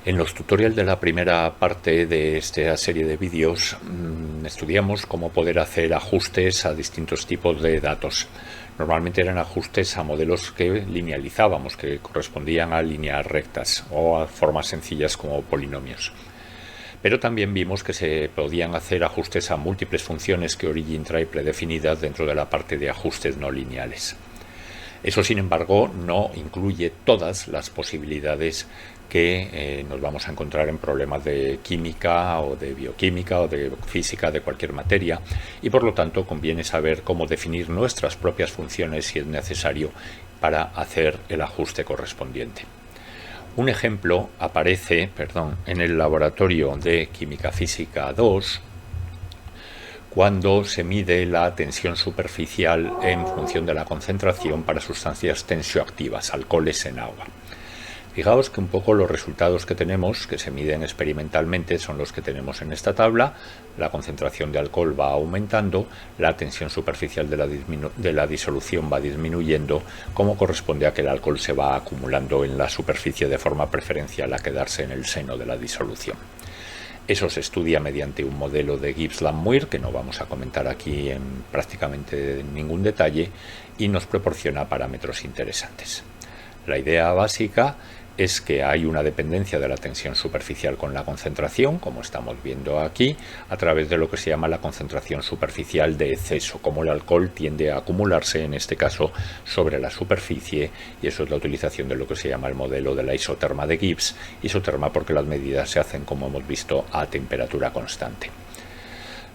En los tutoriales de la primera parte de esta serie de vídeos estudiamos cómo poder hacer ajustes a distintos tipos de datos. Normalmente eran ajustes a modelos que linealizábamos, que correspondían a líneas rectas o a formas sencillas como polinomios. Pero también vimos que se podían hacer ajustes a múltiples funciones que Origin trae predefinidas dentro de la parte de ajustes no lineales. Eso, sin embargo, no incluye todas las posibilidades que nos vamos a encontrar en problemas de química o de bioquímica o de física de cualquier materia, y por lo tanto conviene saber cómo definir nuestras propias funciones si es necesario para hacer el ajuste correspondiente. Un ejemplo aparece en el laboratorio de Química Física 2 cuando se mide la tensión superficial en función de la concentración para sustancias tensioactivas, alcoholes en agua. Fijaos que un poco los resultados que tenemos, que se miden experimentalmente, son los que tenemos en esta tabla. La concentración de alcohol va aumentando, la tensión superficial de la disolución va disminuyendo, como corresponde a que el alcohol se va acumulando en la superficie de forma preferencial a quedarse en el seno de la disolución. Eso se estudia mediante un modelo de Gibbs-Lammuir, que no vamos a comentar aquí en prácticamente ningún detalle, y nos proporciona parámetros interesantes. La idea básica es que hay una dependencia de la tensión superficial con la concentración, como estamos viendo aquí, a través de lo que se llama la concentración superficial de exceso, como el alcohol tiende a acumularse, en este caso, sobre la superficie, y eso es la utilización de lo que se llama el modelo de la isoterma de Gibbs, isoterma porque las medidas se hacen, como hemos visto, a temperatura constante.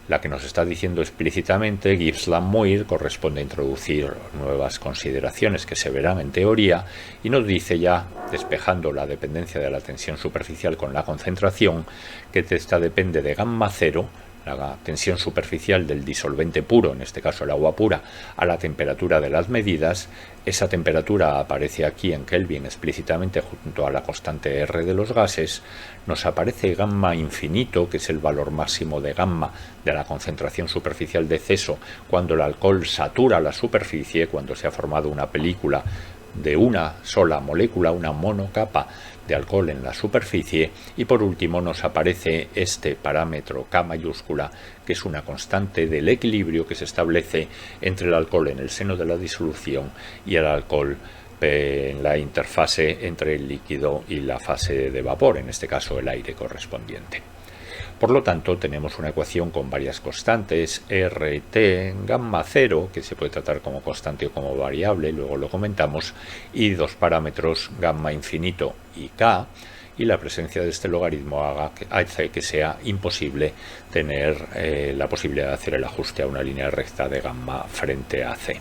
La que nos está diciendo explícitamente Gibbs-Lammuir corresponde a introducir nuevas consideraciones que se verán en teoría, y nos dice ya, despejando la dependencia de la tensión superficial con la concentración, que esta depende de gamma cero, la tensión superficial del disolvente puro, en este caso el agua pura, a la temperatura de las medidas. Esa temperatura aparece aquí en Kelvin explícitamente junto a la constante R de los gases. Nos aparece gamma infinito, que es el valor máximo de gamma de la concentración superficial de exceso cuando el alcohol satura la superficie, cuando se ha formado una película de una sola molécula, una monocapa de alcohol en la superficie. Y por último nos aparece este parámetro K mayúscula, que es una constante del equilibrio que se establece entre el alcohol en el seno de la disolución y el alcohol en la interfase entre el líquido y la fase de vapor, en este caso el aire correspondiente. Por lo tanto, tenemos una ecuación con varias constantes, RT, gamma cero, que se puede tratar como constante o como variable, luego lo comentamos, y dos parámetros, gamma infinito y K, y la presencia de este logaritmo hace que sea imposible tener la posibilidad de hacer el ajuste a una línea recta de gamma frente a C.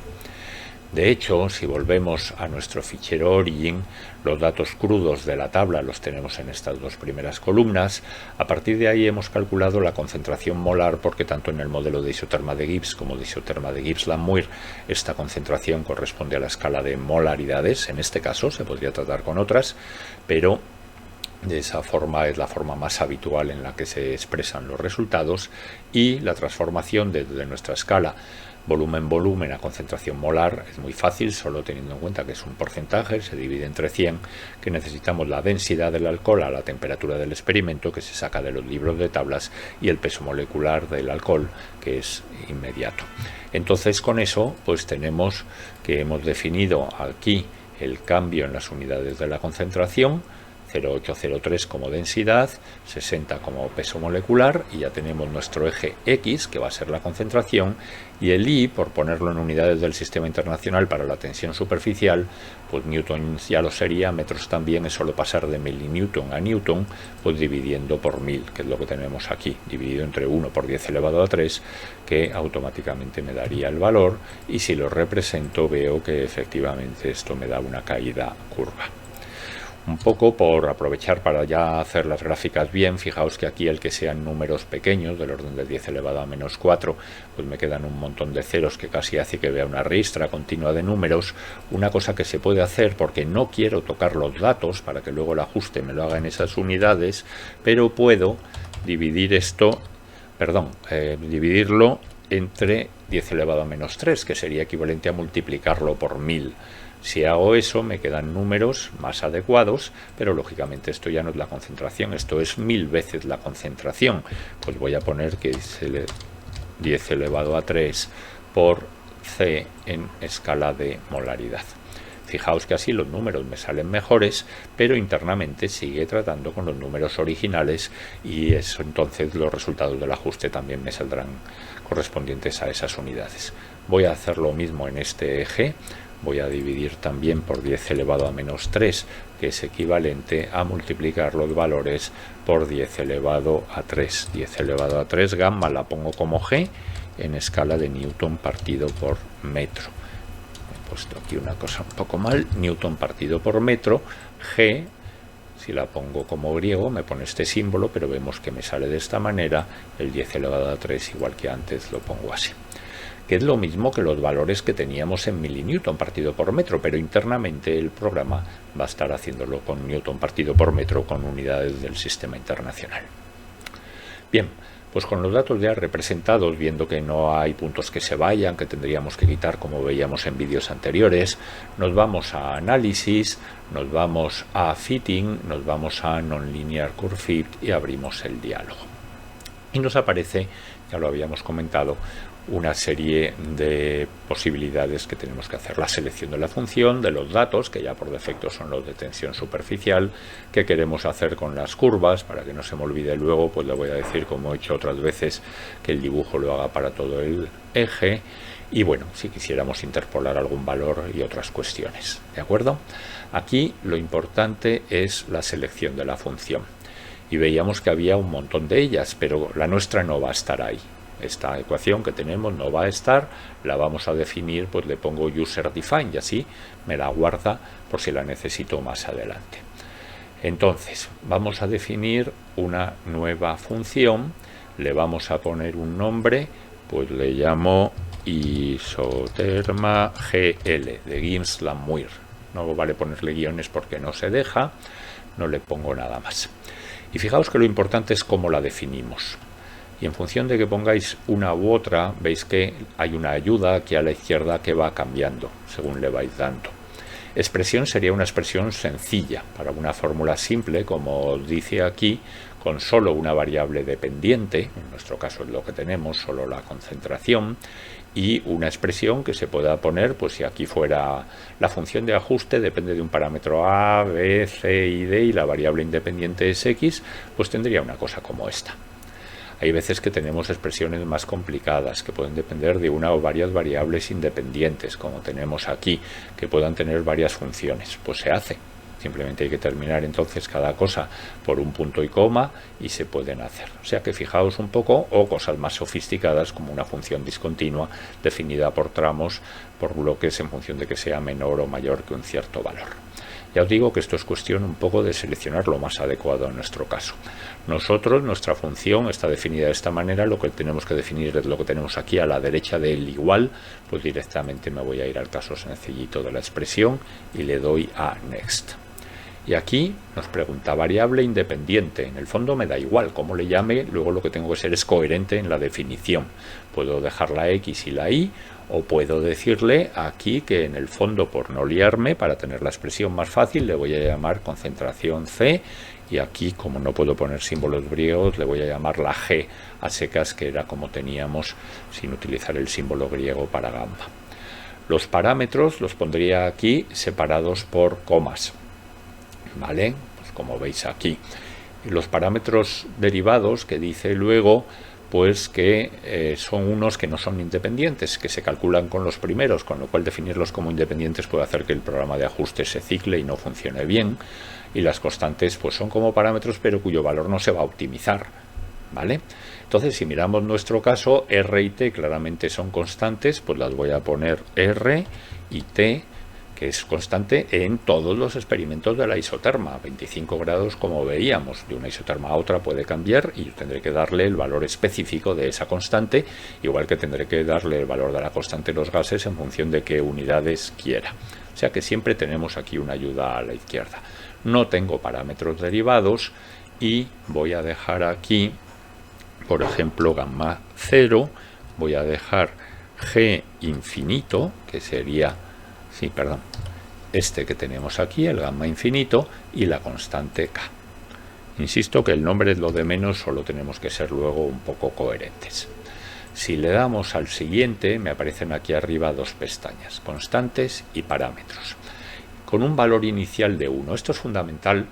De hecho, si volvemos a nuestro fichero Origin, los datos crudos de la tabla los tenemos en estas dos primeras columnas. A partir de ahí hemos calculado la concentración molar, porque tanto en el modelo de isoterma de Gibbs como de isoterma de Gibbs-Lammuir esta concentración corresponde a la escala de molaridades. En este caso se podría tratar con otras, pero de esa forma es la forma más habitual en la que se expresan los resultados, y la transformación desde nuestra escala volumen-volumen a concentración molar es muy fácil, solo teniendo en cuenta que es un porcentaje, se divide entre 100, que necesitamos la densidad del alcohol a la temperatura del experimento, que se saca de los libros de tablas, y el peso molecular del alcohol, que es inmediato. Entonces, con eso pues tenemos que hemos definido aquí el cambio en las unidades de la concentración, 0,803 como densidad, 60 como peso molecular, y ya tenemos nuestro eje X, que va a ser la concentración, y el I, por ponerlo en unidades del sistema internacional para la tensión superficial, pues Newton ya lo sería, metros también, es solo pasar de milinewton a newton, pues dividiendo por 1000, que es lo que tenemos aquí, dividido entre 1 por 10 elevado a 3, que automáticamente me daría el valor, y si lo represento veo que efectivamente esto me da una caída curva. Un poco por aprovechar para ya hacer las gráficas bien, fijaos que aquí el que sean números pequeños, del orden de 10 elevado a menos 4, pues me quedan un montón de ceros que casi hace que vea una ristra continua de números. Una cosa que se puede hacer, porque no quiero tocar los datos para que luego el ajuste me lo haga en esas unidades, pero puedo dividir dividirlo entre 10 elevado a menos 3, que sería equivalente a multiplicarlo por 1000. Si hago eso, me quedan números más adecuados, pero lógicamente esto ya no es la concentración, esto es 1000 veces la concentración. Pues voy a poner que es 10 elevado a 3 por C en escala de molaridad. Fijaos que así los números me salen mejores, pero internamente sigue tratando con los números originales y eso, entonces los resultados del ajuste también me saldrán correspondientes a esas unidades. Voy a hacer lo mismo en este eje. Voy a dividir también por 10 elevado a menos 3, que es equivalente a multiplicar los valores por 10 elevado a 3. 10 elevado a 3 gamma la pongo como G en escala de Newton partido por metro. He puesto aquí una cosa un poco mal. Newton partido por metro. G, si la pongo como griego, me pone este símbolo, pero vemos que me sale de esta manera. El 10 elevado a 3, igual que antes, lo pongo así. Que es lo mismo que los valores que teníamos en milinewton partido por metro, pero internamente el programa va a estar haciéndolo con newton partido por metro con unidades del sistema internacional. Bien, pues con los datos ya representados, viendo que no hay puntos que se vayan, que tendríamos que quitar como veíamos en vídeos anteriores, nos vamos a análisis, nos vamos a fitting, nos vamos a nonlinear curve fit y abrimos el diálogo. Y nos aparece, ya lo habíamos comentado, una serie de posibilidades que tenemos que hacer. La selección de la función, de los datos, que ya por defecto son los de tensión superficial, que queremos hacer con las curvas, para que no se me olvide luego, pues le voy a decir, como he hecho otras veces, que el dibujo lo haga para todo el eje, y bueno, si quisiéramos interpolar algún valor y otras cuestiones, ¿de acuerdo? Aquí lo importante es la selección de la función, y veíamos que había un montón de ellas, pero la nuestra no va a estar ahí. Esta ecuación que tenemos no va a estar, la vamos a definir, pues le pongo user define y así me la guarda por si la necesito más adelante. Entonces, vamos a definir una nueva función, le vamos a poner un nombre, pues le llamo isoterma GL de Gibbs-Langmuir. No vale ponerle guiones porque no se deja, no le pongo nada más. Y fijaos que lo importante es cómo la definimos. Y en función de que pongáis una u otra, veis que hay una ayuda aquí a la izquierda que va cambiando según le vais dando. Expresión sería una expresión sencilla para una fórmula simple, como os dice aquí, con solo una variable dependiente, en nuestro caso es lo que tenemos, solo la concentración, y una expresión que se pueda poner, pues si aquí fuera la función de ajuste depende de un parámetro A, B, C y D y la variable independiente es X, pues tendría una cosa como esta. Hay veces que tenemos expresiones más complicadas que pueden depender de una o varias variables independientes, como tenemos aquí, que puedan tener varias funciones. Pues se hace. Simplemente hay que terminar entonces cada cosa por un punto y coma y se pueden hacer. O sea que fijaos un poco, o cosas más sofisticadas como una función discontinua definida por tramos, por bloques en función de que sea menor o mayor que un cierto valor. Ya os digo que esto es cuestión un poco de seleccionar lo más adecuado en nuestro caso. Nosotros, nuestra función está definida de esta manera, lo que tenemos que definir es lo que tenemos aquí a la derecha del igual, pues directamente me voy a ir al caso sencillito de la expresión y le doy a Next. Y aquí nos pregunta variable independiente. En el fondo me da igual cómo le llame, luego lo que tengo que ser es coherente en la definición. Puedo dejar la X y la Y, o puedo decirle aquí que en el fondo, por no liarme, para tener la expresión más fácil, le voy a llamar concentración C, y aquí, como no puedo poner símbolos griegos, le voy a llamar la G a secas, que era como teníamos sin utilizar el símbolo griego para gamma. Los parámetros los pondría aquí separados por comas, ¿vale? Pues como veis aquí. Y los parámetros derivados que dice luego, pues que son unos que no son independientes, que se calculan con los primeros, con lo cual definirlos como independientes puede hacer que el programa de ajuste se cicle y no funcione bien. Y las constantes pues son como parámetros, pero cuyo valor no se va a optimizar, ¿vale? Entonces, si miramos nuestro caso, R y T claramente son constantes, pues las voy a poner R y T, que es constante en todos los experimentos de la isoterma. 25 grados, como veíamos, de una isoterma a otra puede cambiar y yo tendré que darle el valor específico de esa constante, igual que tendré que darle el valor de la constante de los gases en función de qué unidades quiera. O sea que siempre tenemos aquí una ayuda a la izquierda. No tengo parámetros derivados y voy a dejar aquí, por ejemplo, gamma 0, voy a dejar G infinito, que sería... este que tenemos aquí, el gamma infinito, y la constante k. Insisto que el nombre es lo de menos, solo tenemos que ser luego un poco coherentes. Si le damos al siguiente, me aparecen aquí arriba dos pestañas, constantes y parámetros, con un valor inicial de 1. Esto es fundamental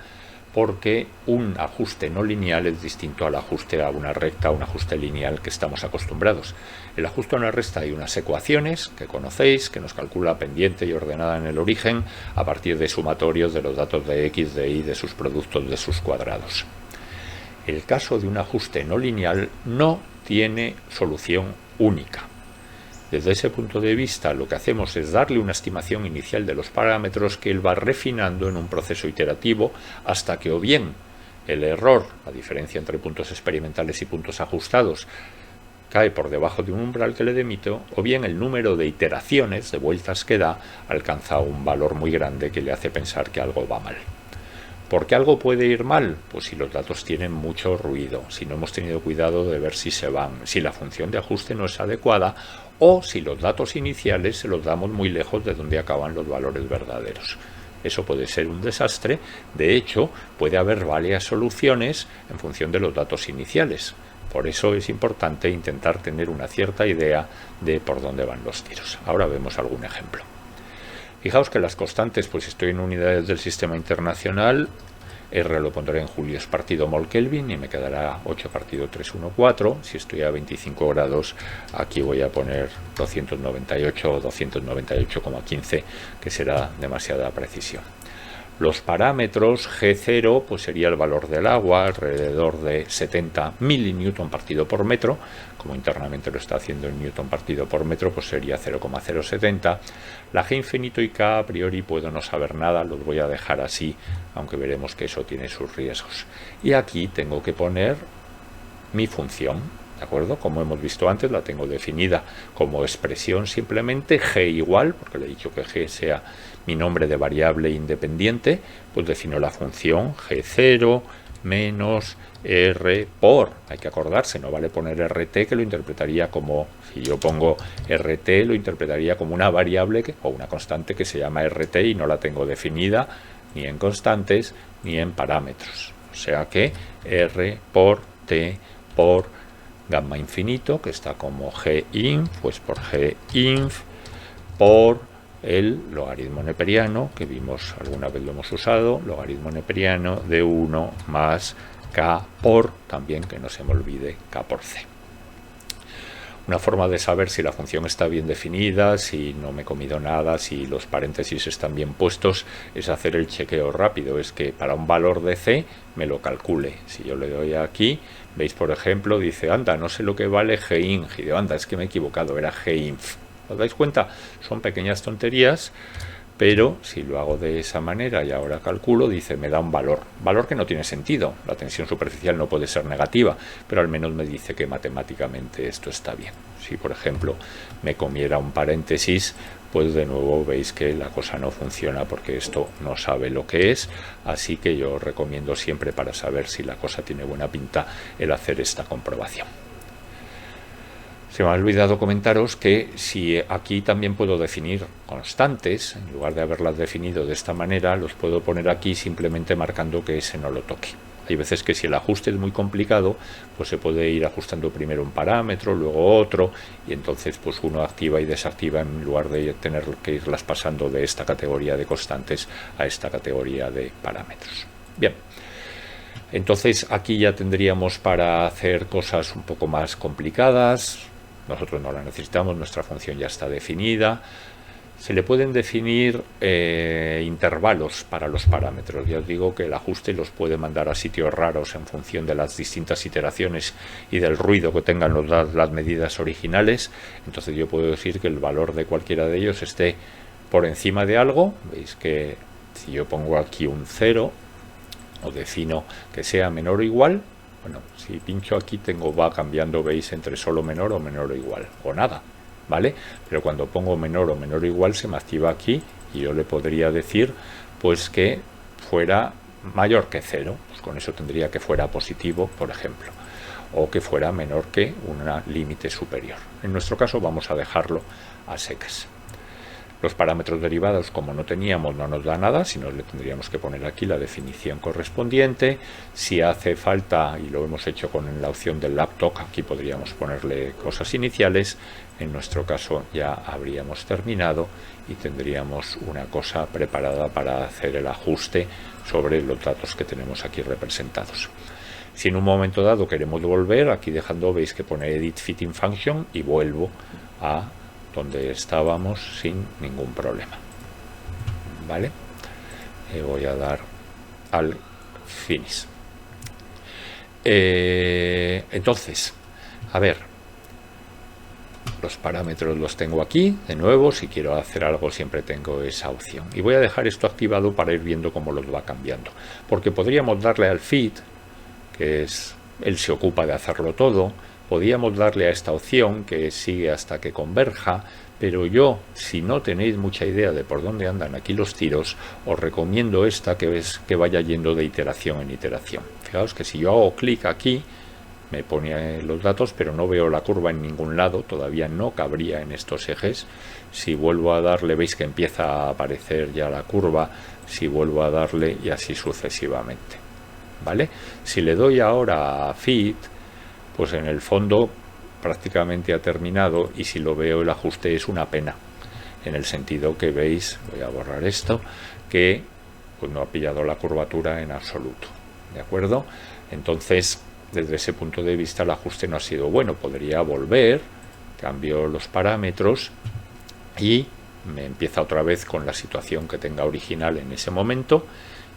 porque un ajuste no lineal es distinto al ajuste a una recta, a un ajuste lineal que estamos acostumbrados. El ajuste a una recta hay unas ecuaciones que conocéis, que nos calcula pendiente y ordenada en el origen a partir de sumatorios de los datos de x, de y, de sus productos, de sus cuadrados. El caso de un ajuste no lineal no tiene solución única. Desde ese punto de vista, lo que hacemos es darle una estimación inicial de los parámetros que él va refinando en un proceso iterativo hasta que o bien el error, la diferencia entre puntos experimentales y puntos ajustados, cae por debajo de un umbral que le demito, o bien el número de iteraciones, de vueltas que da, alcanza un valor muy grande que le hace pensar que algo va mal. ¿Por qué algo puede ir mal? Pues si los datos tienen mucho ruido, si no hemos tenido cuidado de ver si se van, si la función de ajuste no es adecuada o si los datos iniciales se los damos muy lejos de donde acaban los valores verdaderos. Eso puede ser un desastre. De hecho, puede haber varias soluciones en función de los datos iniciales. Por eso es importante intentar tener una cierta idea de por dónde van los tiros. Ahora vemos algún ejemplo. Fijaos que las constantes, pues estoy en unidades del sistema internacional, R lo pondré en julios partido mol Kelvin y me quedará 8 partido 314. Si estoy a 25 grados, aquí voy a poner 298 o 298,15, que será demasiada precisión. Los parámetros G0 pues sería el valor del agua, alrededor de 70 milinewton partido por metro. Como internamente lo está haciendo en newton partido por metro, pues sería 0,070. La G infinito y K a priori puedo no saber nada, los voy a dejar así, aunque veremos que eso tiene sus riesgos. Y aquí tengo que poner mi función, ¿de acuerdo? Como hemos visto antes, la tengo definida como expresión simplemente G igual, porque le he dicho que G sea mi nombre de variable independiente, pues defino la función G0 menos R por, hay que acordarse, no vale poner RT, que lo interpretaría como, si yo pongo RT, lo interpretaría como una variable o una constante que se llama RT y no la tengo definida ni en constantes ni en parámetros. O sea que R por T por gamma infinito, que está como Ginf, pues por Ginf por el logaritmo neperiano, que vimos alguna vez lo hemos usado, logaritmo neperiano de 1 más K por, también que no se me olvide, K por C. Una forma de saber si la función está bien definida, si no me he comido nada, si los paréntesis están bien puestos, es hacer el chequeo rápido. Es que para un valor de C me lo calcule. Si yo le doy aquí, veis por ejemplo, dice, anda, no sé lo que vale Ginf. Y digo, anda, es que me he equivocado, era Ginf. ¿Os dais cuenta? Son pequeñas tonterías, pero si lo hago de esa manera y ahora calculo, dice, me da un valor que no tiene sentido. La tensión superficial no puede ser negativa, pero al menos me dice que matemáticamente esto está bien. Si por ejemplo me comiera un paréntesis, pues de nuevo veis que la cosa no funciona porque esto no sabe lo que es, así que yo recomiendo siempre, para saber si la cosa tiene buena pinta, el hacer esta comprobación. Se me ha olvidado comentaros que si aquí también puedo definir constantes, en lugar de haberlas definido de esta manera, los puedo poner aquí simplemente marcando que ese no lo toque. Hay veces que si el ajuste es muy complicado, pues se puede ir ajustando primero un parámetro, luego otro, y entonces pues uno activa y desactiva en lugar de tener que irlas pasando de esta categoría de constantes a esta categoría de parámetros. Bien. Entonces aquí ya tendríamos para hacer cosas un poco más complicadas. Nosotros no la necesitamos, nuestra función ya está definida. Se le pueden definir intervalos para los parámetros. Ya os digo que el ajuste los puede mandar a sitios raros en función de las distintas iteraciones y del ruido que tengan las medidas originales. Entonces yo puedo decir que el valor de cualquiera de ellos esté por encima de algo. Veis que si yo pongo aquí un 0 o defino que sea menor o igual, bueno, si pincho aquí va cambiando, veis, entre solo menor o menor o igual, o nada, ¿vale? Pero cuando pongo menor o menor o igual se me activa aquí y yo le podría decir pues que fuera mayor que 0, pues con eso tendría que fuera positivo, por ejemplo, o que fuera menor que un límite superior. En nuestro caso vamos a dejarlo a secas. Los parámetros derivados, como no teníamos, no nos da nada, sino le tendríamos que poner aquí la definición correspondiente. Si hace falta, y lo hemos hecho con la opción del laptop, aquí podríamos ponerle cosas iniciales. En nuestro caso ya habríamos terminado y tendríamos una cosa preparada para hacer el ajuste sobre los datos que tenemos aquí representados. Si en un momento dado queremos volver, aquí dejando, veis que pone Edit Fitting Function y vuelvo a donde estábamos sin ningún problema. ¿Vale? Voy a dar al Finish. Entonces, a ver, los parámetros los tengo aquí. De nuevo, si quiero hacer algo siempre tengo esa opción. Y voy a dejar esto activado para ir viendo cómo los va cambiando. Porque podríamos darle al Fit, que es, él se ocupa de hacerlo todo. Podríamos darle a esta opción que sigue hasta que converja, pero yo, si no tenéis mucha idea de por dónde andan aquí los tiros, os recomiendo esta, que es que vaya yendo de iteración en iteración. Fijaos que si yo hago clic aquí, me pone los datos, pero no veo la curva en ningún lado, todavía no cabría en estos ejes. Si vuelvo a darle, veis que empieza a aparecer ya la curva, si vuelvo a darle y así sucesivamente. ¿Vale? Si le doy ahora a Fit, pues en el fondo prácticamente ha terminado, y si lo veo el ajuste es una pena, en el sentido que veis, voy a borrar esto, que pues no ha pillado la curvatura en absoluto. ¿De acuerdo? Entonces, desde ese punto de vista el ajuste no ha sido bueno. Podría volver, cambio los parámetros y me empieza otra vez con la situación que tenga original en ese momento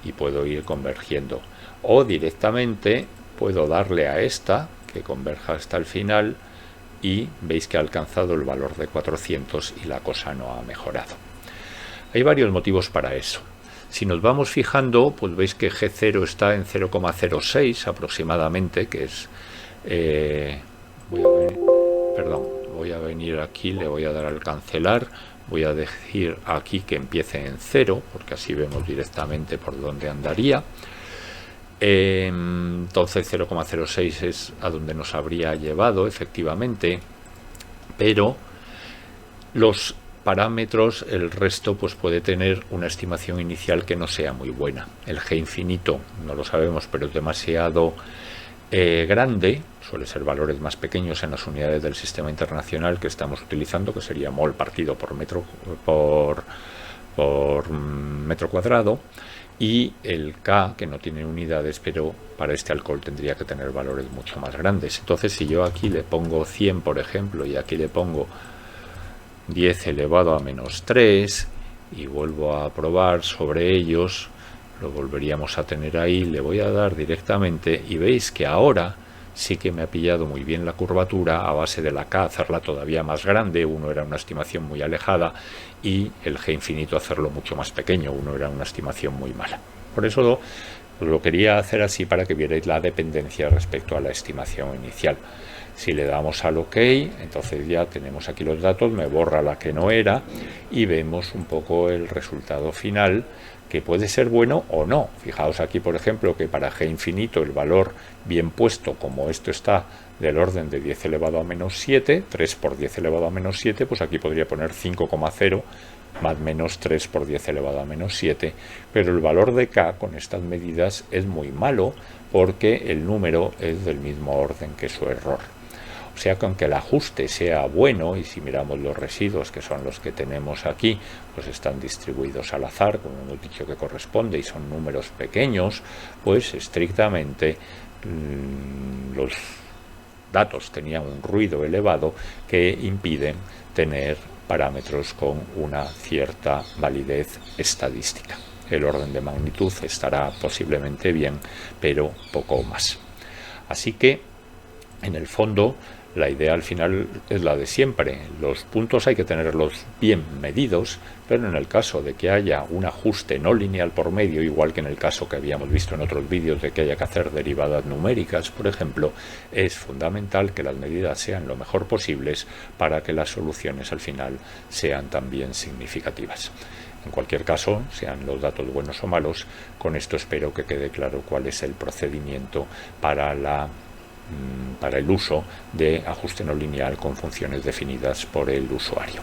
y puedo ir convergiendo. O directamente puedo darle a esta, que converja hasta el final, y veis que ha alcanzado el valor de 400 y la cosa no ha mejorado. Hay varios motivos para eso. Si nos vamos fijando, pues veis que G0 está en 0,06 aproximadamente, que es... voy a venir aquí, le voy a dar al cancelar, voy a decir aquí que empiece en 0, porque así vemos directamente por dónde andaría. Entonces 0,06 es a donde nos habría llevado efectivamente, pero los parámetros, el resto, pues puede tener una estimación inicial que no sea muy buena. El G infinito no lo sabemos, pero es demasiado grande, suele ser valores más pequeños en las unidades del sistema internacional que estamos utilizando, que sería mol partido por metro cuadrado, y el K, que no tiene unidades, pero para este alcohol tendría que tener valores mucho más grandes. Entonces, si yo aquí le pongo 100, por ejemplo, y aquí le pongo 10 elevado a menos 3 y vuelvo a probar sobre ellos, lo volveríamos a tener ahí, le voy a dar directamente y veis que ahora sí que me ha pillado muy bien la curvatura a base de la K hacerla todavía más grande, 1 era una estimación muy alejada, y el G infinito hacerlo mucho más pequeño, 1 era una estimación muy mala. Por eso lo quería hacer así para que vierais la dependencia respecto a la estimación inicial. Si le damos al OK, entonces ya tenemos aquí los datos, me borra la que no era y vemos un poco el resultado final, que puede ser bueno o no. Fijaos aquí, por ejemplo, que para G infinito el valor bien puesto, como esto está del orden de 10 elevado a menos 7, 3 por 10 elevado a menos 7, pues aquí podría poner 5,0 más menos 3 por 10 elevado a menos 7, pero el valor de K con estas medidas es muy malo porque el número es del mismo orden que su error. O sea que aunque el ajuste sea bueno, y si miramos los residuos, que son los que tenemos aquí, pues están distribuidos al azar, como hemos dicho que corresponde, y son números pequeños, pues estrictamente los datos tenían un ruido elevado que impiden tener parámetros con una cierta validez estadística. El orden de magnitud estará posiblemente bien, pero poco más. Así que, en el fondo, la idea al final es la de siempre. Los puntos hay que tenerlos bien medidos, pero en el caso de que haya un ajuste no lineal por medio, igual que en el caso que habíamos visto en otros vídeos de que haya que hacer derivadas numéricas, por ejemplo, es fundamental que las medidas sean lo mejor posibles para que las soluciones al final sean también significativas. En cualquier caso, sean los datos buenos o malos, con esto espero que quede claro cuál es el procedimiento para el uso de ajuste no lineal con funciones definidas por el usuario.